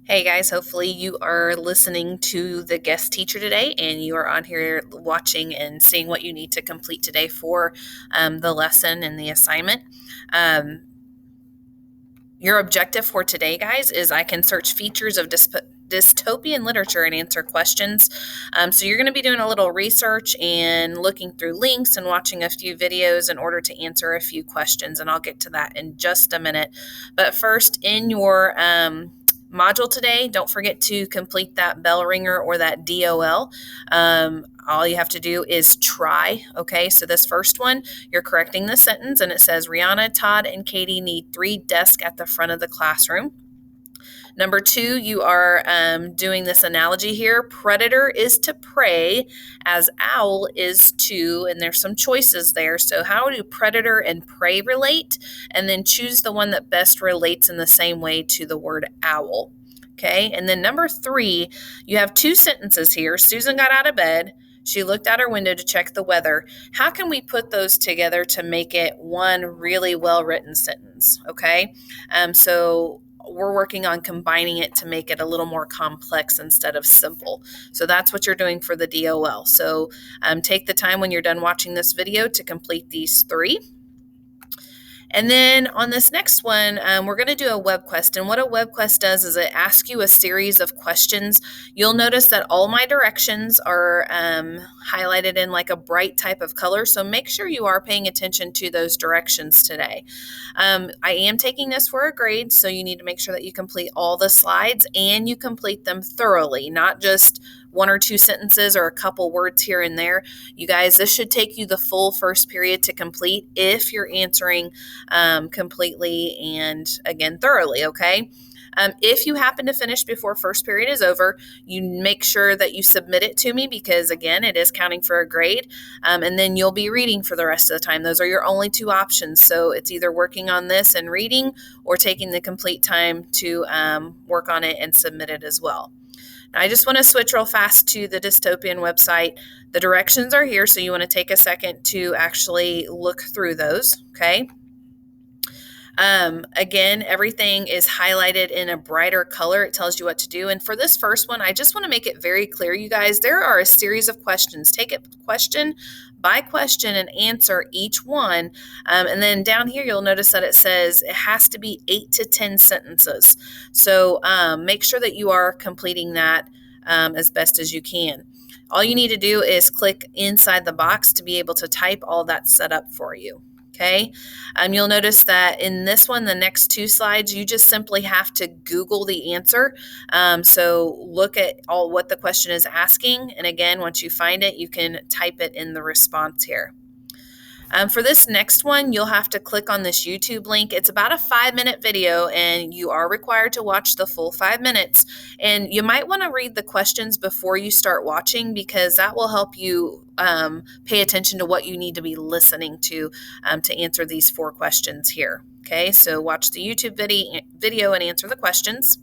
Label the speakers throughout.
Speaker 1: Hey guys, hopefully you are listening to the guest teacher today and you are on here watching and seeing what you need to complete today for the lesson and the assignment. Um, your objective for today, guys, is I can search features of dystopian literature and answer questions. So you're going to be doing a little research and looking through links and watching a few videos in order to answer a few questions, and I'll get to that in just a minute. But first, in your module today, don't forget to complete that bell ringer or that DOL. All you have to do is try. Okay, so this first one, you're correcting the sentence, and it says Rihanna, Todd, and Katie need 3 desks at the front of the classroom. Number 2, you are doing this analogy here. Predator is to prey, as owl is to, and there's some choices there. So how do predator and prey relate? And then choose the one that best relates in the same way to the word owl. Okay, and then number 3, you have 2 sentences here. Susan got out of bed. She looked out her window to check the weather. How can we put those together to make it one really well-written sentence? Okay, so we're working on combining it to make it a little more complex instead of simple. So that's what you're doing for the DOL. So take the time when you're done watching this video to complete these 3. And then on this next one, we're going to do a web quest. And what a web quest does is it asks you a series of questions. You'll notice that all my directions are highlighted in like a bright type of color. So make sure you are paying attention to those directions today. I am taking this for a grade, so you need to make sure that you complete all the slides and you complete them thoroughly, not just 1 or 2 sentences or a couple words here and there. You guys, this should take you the full first period to complete if you're answering completely and, again, thoroughly, okay? If you happen to finish before first period is over, you make sure that you submit it to me because, again, it is counting for a grade, and then you'll be reading for the rest of the time. Those are your only 2 options. So it's either working on this and reading or taking the complete time to work on it and submit it as well. Now, I just want to switch real fast to the dystopian website. The directions are here, so you want to take a second to actually look through those, okay? Again, everything is highlighted in a brighter color. It tells you what to do. And for this first one, I just want to make it very clear, you guys, there are a series of questions. Take it question by question and answer each one. And then down here, you'll notice that it says it has to be 8 to 10 sentences. So make sure that you are completing that as best as you can. All you need to do is click inside the box to be able to type all that set up for you. Okay, you'll notice that in this one, the next 2 slides, you just simply have to Google the answer. So look at all what the question is asking. And again, once you find it, you can type it in the response here. For this next one, you'll have to click on this YouTube link. It's about a 5-minute video, and you are required to watch the full 5 minutes. And you might want to read the questions before you start watching because that will help you pay attention to what you need to be listening to answer these 4 questions here. Okay, so watch the YouTube video and answer the questions.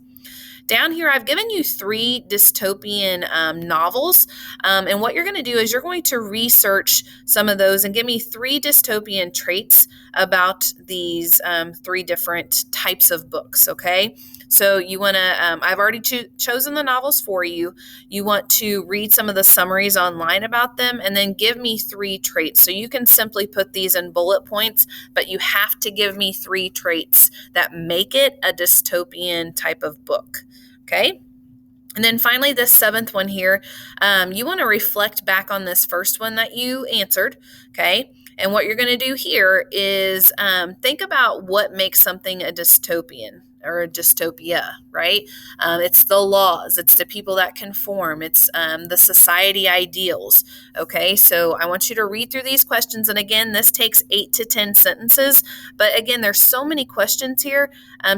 Speaker 1: Down here, I've given you 3 dystopian novels, and what you're going to do is you're going to research some of those and give me 3 dystopian traits about these 3 different types of books, okay? So you want to, I've already chosen the novels for you. You want to read some of the summaries online about them and then give me 3 traits. So you can simply put these in bullet points, but you have to give me 3 traits that make it a dystopian type of book. Okay. And then finally, this 7th one here, you want to reflect back on this first one that you answered. Okay. And what you're going to do here is think about what makes something a dystopian or a dystopia, right? It's the laws, it's the people that conform, it's the society ideals. Okay, so I want you to read through these questions. And again, this takes 8 to 10 sentences. But again, there's so many questions here.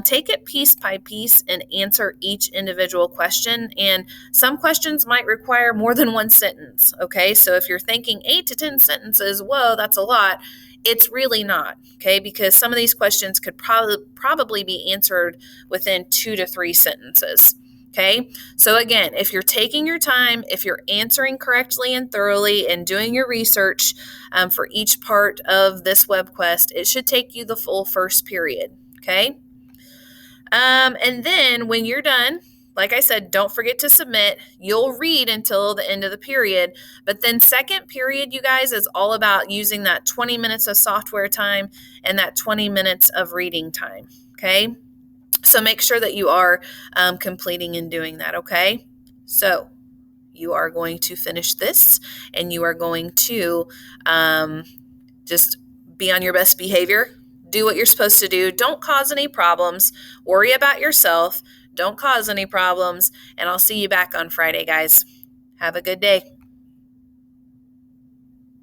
Speaker 1: Take it piece by piece and answer each individual question. And some questions might require more than 1 sentence. Okay, so if you're thinking 8 to 10 sentences, whoa, that's a lot. It's really not, okay, because some of these questions could probably be answered within 2 to 3 sentences, okay? So again, if you're taking your time, if you're answering correctly and thoroughly and doing your research for each part of this web quest, it should take you the full first period, okay? And then when you're done, like I said, don't forget to submit. You'll read until the end of the period. But then second period, you guys, is all about using that 20 minutes of software time and that 20 minutes of reading time. Okay. So make sure that you are completing and doing that. Okay. So you are going to finish this and you are going to just be on your best behavior. Do what you're supposed to do. Don't cause any problems. Worry about yourself. Don't cause any problems. And I'll see you back on Friday, guys. Have a good day.